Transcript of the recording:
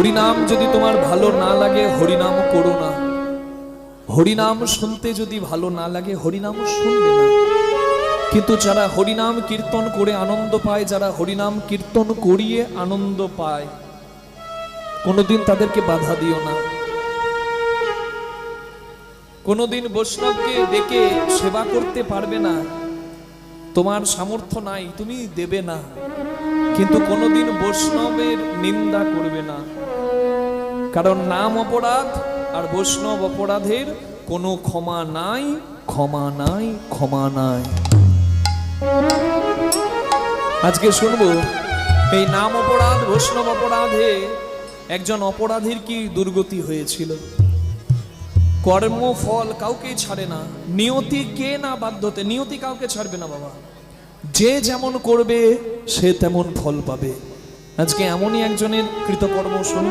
হরিনাম যদি তোমার ভালো না লাগে হরিনাম করো না। হরিনাম শুনতে যদি ভালো না লাগে হরিনাম শুনবে না। কিন্তু যারা হরিনাম কীর্তন করে আনন্দ পায়, যারা হরিনাম কীর্তন করিয়ে আনন্দ পায়, কোনোদিন তাদেরকে বাধা দিও না। কোনোদিন বৈষ্ণবকে ডেকে সেবা করতে পারবে না, তোমার সামর্থ্য নাই, তুমি দেবে না, কিন্তু কোনোদিন বৈষ্ণবের নিন্দা করবে না। কারণ নাম অপরাধ আর বৈষ্ণব অপরাধের কোনো ক্ষমা নাই, ক্ষমা নাই, ক্ষমা নাই। আজকে শুনবো এই নাম অপরাধ বৈষ্ণব অপরাধে একজন অপরাধীর কি দুর্গতি হয়েছিল। কর্মফল কাউকে ছাড়ে না, নিয়তি কে না বাধ্যতে, নিয়তি কাউকে ছাড়বে না বাবা। যে যেমন করবে সে তেমন ফল পাবে। আজকে এমনই একজনের কৃতকর্ম শুনবো।